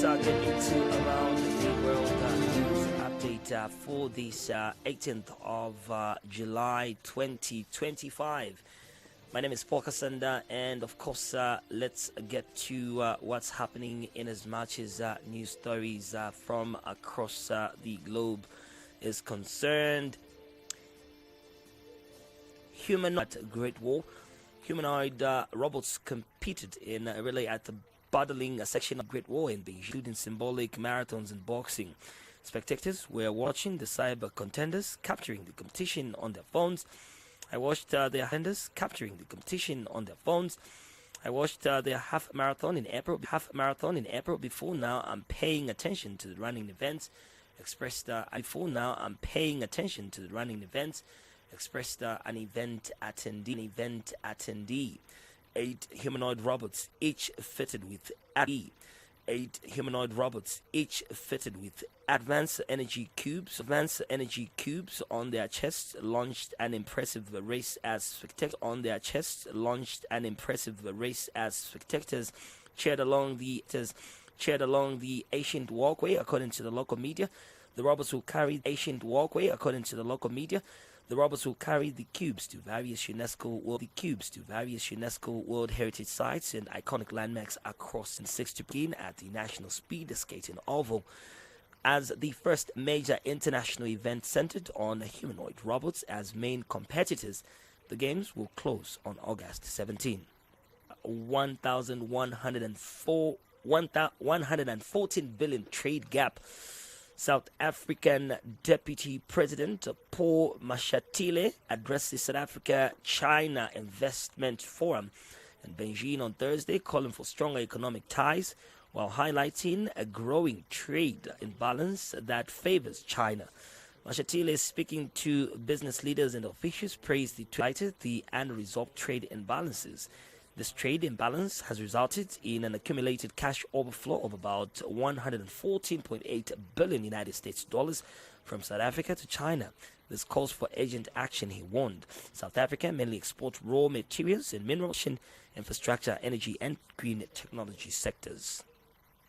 get into around the world news update for this 18th of July 2025. My name is Paul Kasanda, and of course, let's get to what's happening in as much as news stories from across the globe is concerned. Humanoid Great Wall. Humanoid robots competed in a relay at the battling section of Great Wall in Beijing, including symbolic marathons and boxing. Spectators were watching the cyber contenders capturing the competition on their phones. I watched their contenders capturing the competition on their phones. I watched their half marathon in April. Before now, I'm paying attention to the running events. Expressed an event attendee. 8 humanoid robots, each fitted with advanced energy cubes on their chests, launched an impressive race as spectators cheered along the ancient walkway. According to the local media, the robots who carried the robots will carry the cubes to various UNESCO World Heritage Sites and iconic landmarks across and 6 to begin at the National Speed Skating Oval. As the first major international event centered on humanoid robots as main competitors, the games will close on August 17. 114 billion trade gap. South African Deputy President Paul Mashatile addressed the South Africa-China Investment Forum in Beijing on Thursday, calling for stronger economic ties while highlighting a growing trade imbalance that favors China. Mashatile, speaking to business leaders and officials, praised the unresolved trade imbalances. This trade imbalance has resulted in an accumulated cash overflow of about 114.8 billion United States dollars from South Africa to China. This calls for urgent action, he warned. South Africa mainly exports raw materials and minerals, infrastructure, energy, and green technology sectors.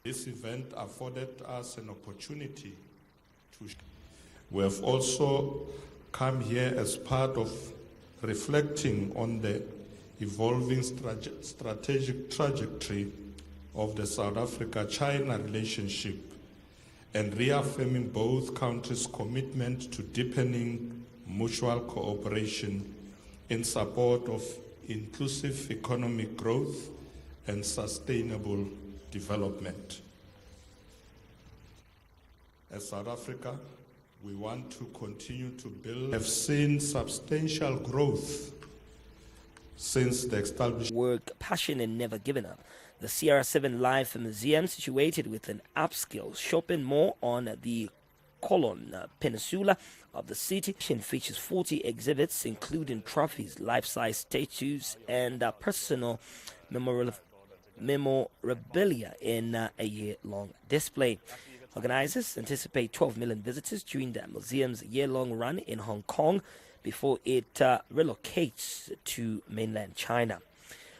This event afforded us an opportunity to. We have also come here as part of reflecting on the evolving strategic trajectory of the South Africa-China relationship and reaffirming both countries' commitment to deepening mutual cooperation in support of inclusive economic growth and sustainable development. As South Africa, we want to continue to build. We have seen substantial growth since the establishment. Work, passion, and never giving up. The CR7 Life Museum, situated with an upscale shopping mall on the Colon Peninsula of the city, features 40 exhibits, including trophies, life-size statues, and personal memorabilia in a year-long display. Organizers anticipate 12 million visitors during the museum's year-long run in Hong Kong before it relocates to mainland China.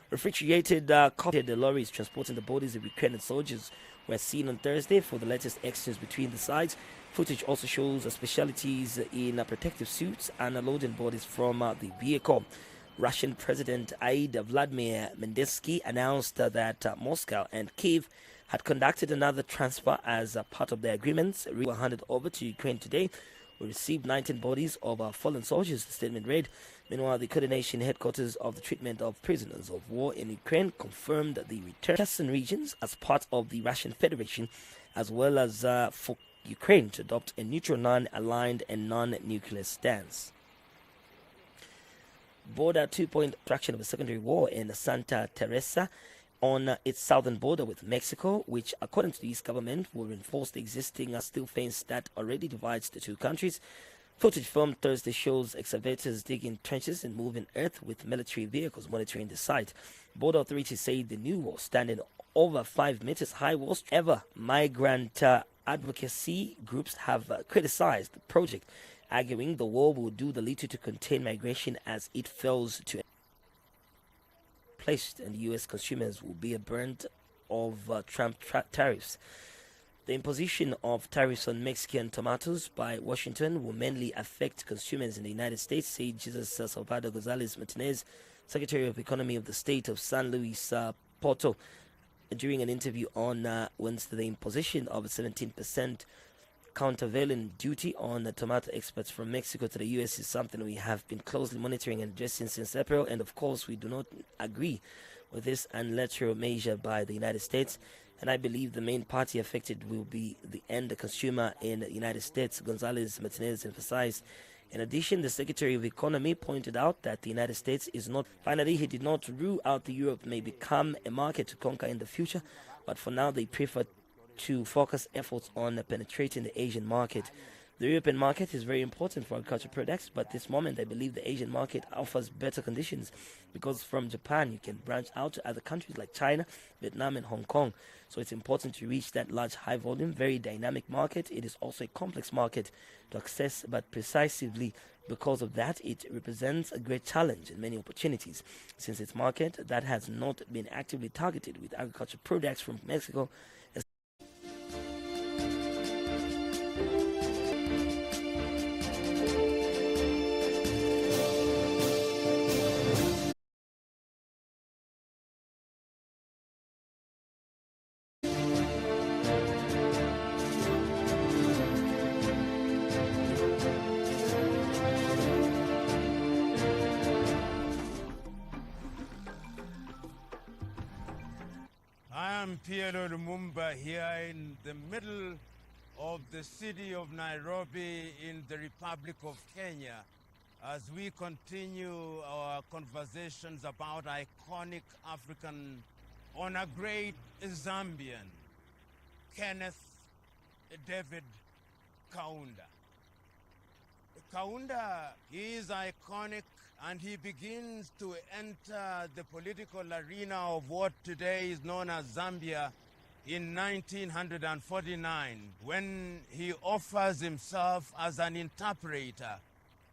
Refrigerated lorries transporting the bodies of Ukrainian soldiers were seen on Thursday for the latest exchange between the sides. Footage also shows specialties in protective suits and unloading bodies from the vehicle. Russian President Vladimir Medinsky announced that Moscow and Kyiv had conducted another transfer as part of the agreements. Were handed over to Ukraine today. We received 19 bodies of our fallen soldiers, the statement read. Meanwhile, the coordination headquarters of the treatment of prisoners of war in Ukraine confirmed the return of Kherson regions as part of the Russian Federation, as well as for Ukraine to adopt a neutral, non-aligned and non-nuclear stance. Border 2-point traction of a secondary wall in Santa Teresa on its southern border with Mexico, which, according to the East government, will reinforce the existing steel fence that already divides the two countries. Footage from Thursday shows excavators digging trenches and moving earth with military vehicles monitoring the site. Border authorities say the new wall, standing over 5 meters high, was ever. Migrant advocacy groups have criticized the project, arguing the wall will do the little to contain migration as it fails to placed, and U.S. consumers will be burnt of Trump tariffs. The imposition of tariffs on Mexican tomatoes by Washington will mainly affect consumers in the United States, said Jesus Salvador Gonzalez Martinez, Secretary of Economy of the state of San Luis Potosí, during an interview on Wednesday. The imposition of a 17% countervailing duty on the tomato exports from Mexico to the U.S. is something we have been closely monitoring and addressing since April, and of course we do not agree with this unilateral measure by the United States, and I believe the main party affected will be the end consumer in the United States, Gonzalez Martinez emphasized. In addition, the Secretary of Economy pointed out that the United States is not. Finally, he did not rule out the Europe may become a market to conquer in the future, but for now they prefer to focus efforts on penetrating the Asian market. The European market is very important for agricultural products, but at this moment I believe the Asian market offers better conditions because from Japan you can branch out to other countries like China, Vietnam and Hong Kong. So it's important to reach that large, high volume, very dynamic market. It is also a complex market to access, but precisely because of that it represents a great challenge and many opportunities, since it's a market that has not been actively targeted with agricultural products from Mexico. I'm Piero Lumumba here in the middle of the city of Nairobi in the Republic of Kenya as we continue our conversations about iconic African on a great Zambian, Kenneth David Kaunda. Kaunda is iconic, and he begins to enter the political arena of what today is known as Zambia in 1949, when he offers himself as an interpreter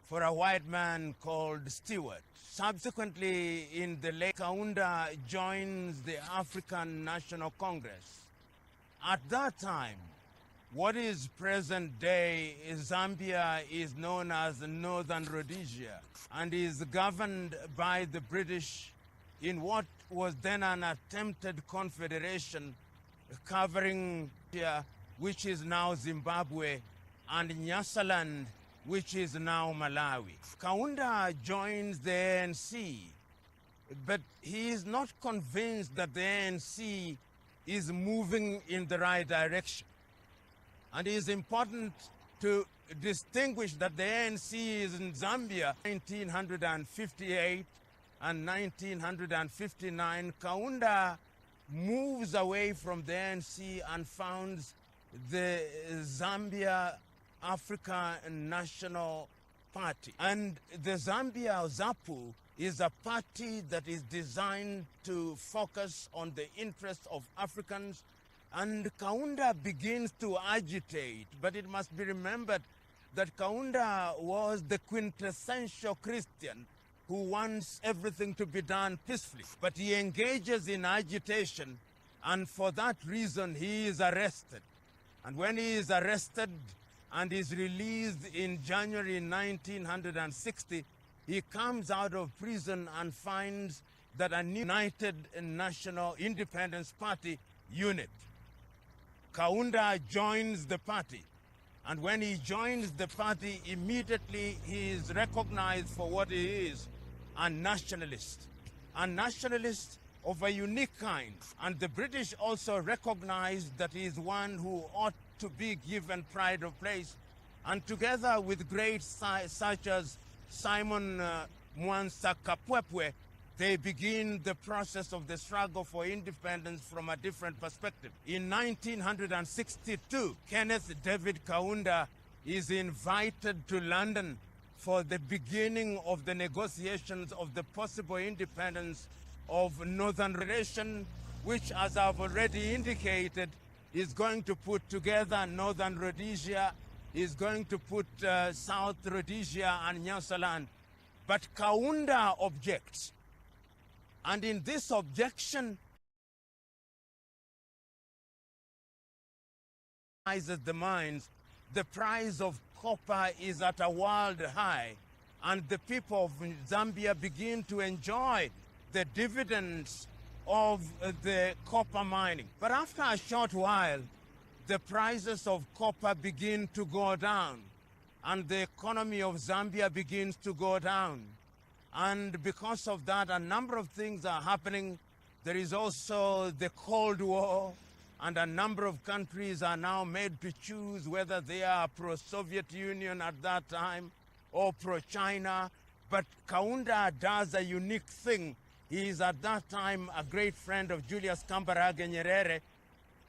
for a white man called Stewart. Subsequently, in the late, Kaunda joins the African National Congress. At that time, what is present-day Zambia is known as Northern Rhodesia and is governed by the British in what was then an attempted confederation covering which is now Zimbabwe, and Nyasaland, which is now Malawi. Kaunda joins the ANC, but he is not convinced that the ANC is moving in the right direction. And it is important to distinguish that the ANC is in Zambia 1958 and 1959. Kaunda moves away from the ANC and founds the Zambia African National Party. And the Zambia ZAPU is a party that is designed to focus on the interests of Africans. And Kaunda begins to agitate, but it must be remembered that Kaunda was the quintessential Christian who wants everything to be done peacefully. But he engages in agitation, and for that reason he is arrested. And when he is arrested and is released in January 1960, he comes out of prison and finds that a new United National Independence Party unit. Kaunda joins the party, and when he joins the party, immediately he is recognized for what he is, a nationalist of a unique kind. And the British also recognized that he is one who ought to be given pride of place. And together with greats such as Simon Mwansa Kapwepwe, they begin the process of the struggle for independence from a different perspective. In 1962, Kenneth David Kaunda is invited to London for the beginning of the negotiations of the possible independence of Northern Rhodesia, which, as I've already indicated, is going to put together Northern Rhodesia, is going to put South Rhodesia and Nyasaland. But Kaunda objects. And in this objection, the mines, the price of copper is at a world high, and the people of Zambia begin to enjoy the dividends of the copper mining. But after a short while, the prices of copper begin to go down, and the economy of Zambia begins to go down. And because of that, a number of things are happening. There is also the Cold War, and a number of countries are now made to choose whether they are pro-Soviet Union at that time or pro-China. But Kaunda does a unique thing. He is at that time a great friend of Julius Kambarage Nyerere.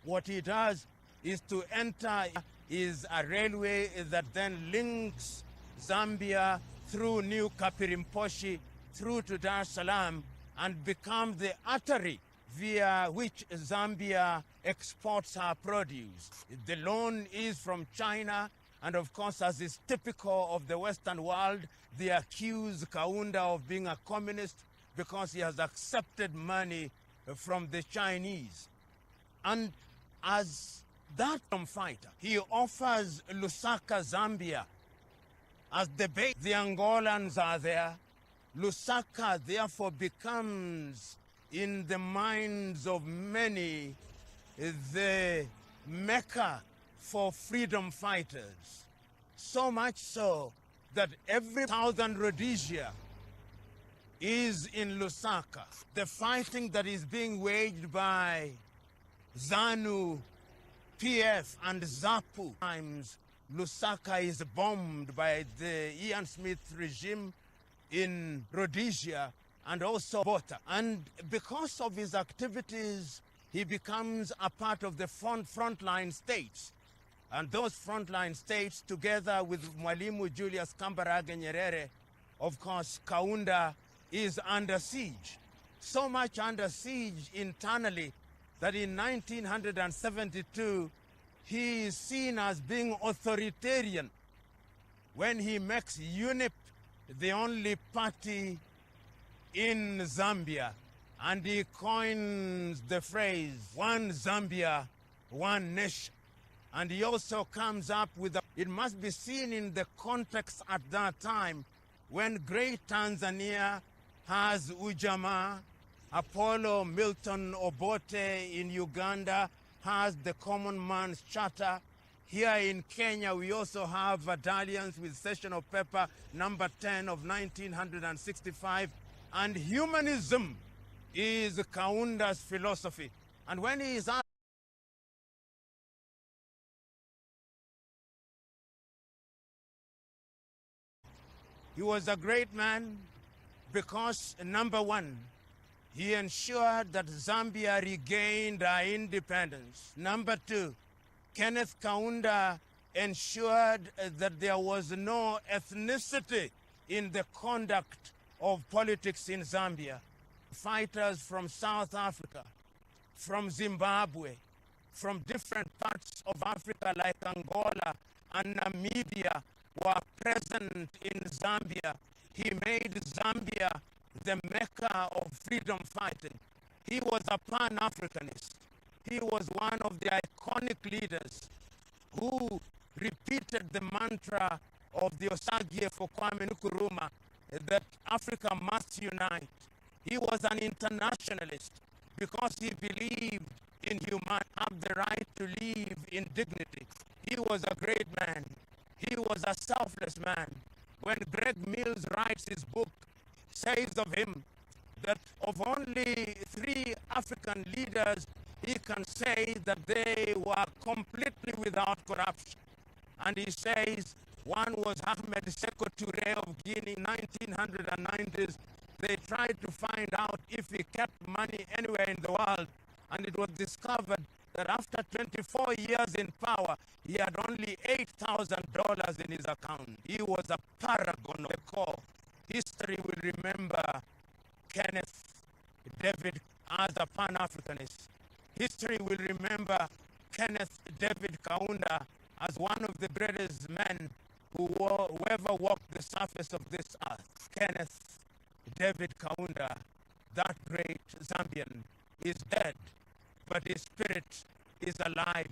What he does is to enter is a railway that then links Zambia through New Kapirimposhi through to Dar es Salaam and become the artery via which Zambia exports her produce. The loan is from China, and of course, as is typical of the Western world, they accuse Kaunda of being a communist because he has accepted money from the Chinese. And as that freedom fighter, he offers Lusaka, Zambia, as the base. The Angolans are there. Lusaka, therefore, becomes, in the minds of many, the Mecca for freedom fighters. So much so that every southern Rhodesia is in Lusaka. The fighting that is being waged by ZANU, PF, and ZAPU. Times Lusaka is bombed by the Ian Smith regime in Rhodesia and also Botha. And because of his activities, he becomes a part of the frontline states. And those frontline states, together with Mwalimu Julius Kambarage Nyerere, of course, Kaunda is under siege. So much under siege internally that in 1972, he is seen as being authoritarian when he makes UNIP the only party in Zambia, and he coins the phrase, "One Zambia, one nation." And he also comes up with, it must be seen in the context at that time when Great Tanzania has Ujamaa, Apollo Milton Obote in Uganda has the Common Man's Charter. Here in Kenya, we also have Dalliance with Session of Paper number 10 of 1965. And humanism is Kaunda's philosophy. And when he is asked, he was a great man because, number one, he ensured that Zambia regained her independence. Number two, Kenneth Kaunda ensured that there was no ethnicity in the conduct of politics in Zambia. Fighters from South Africa, from Zimbabwe, from different parts of Africa like Angola and Namibia were present in Zambia. He made Zambia the Mecca of freedom fighting. He was a Pan-Africanist. He was one of the iconic leaders who repeated the mantra of the Osagie for Kwame Nkrumah that Africa must unite. He was an internationalist because he believed in human have the right to live in dignity. He was a great man. He was a selfless man. When Greg Mills writes his book, says of him that of only 3 African leaders, he can say that they were completely without corruption. And he says one was Ahmed Sékou Touré of Guinea in 1990s. They tried to find out if he kept money anywhere in the world, and it was discovered that after 24 years in power, he had only $8,000 in his account. He was a paragon of the core. History will remember Kenneth David as a Pan-Africanist. History will remember Kenneth David Kaunda as one of the greatest men who ever walked the surface of this earth. Kenneth David Kaunda, that great Zambian, is dead, but his spirit is alive.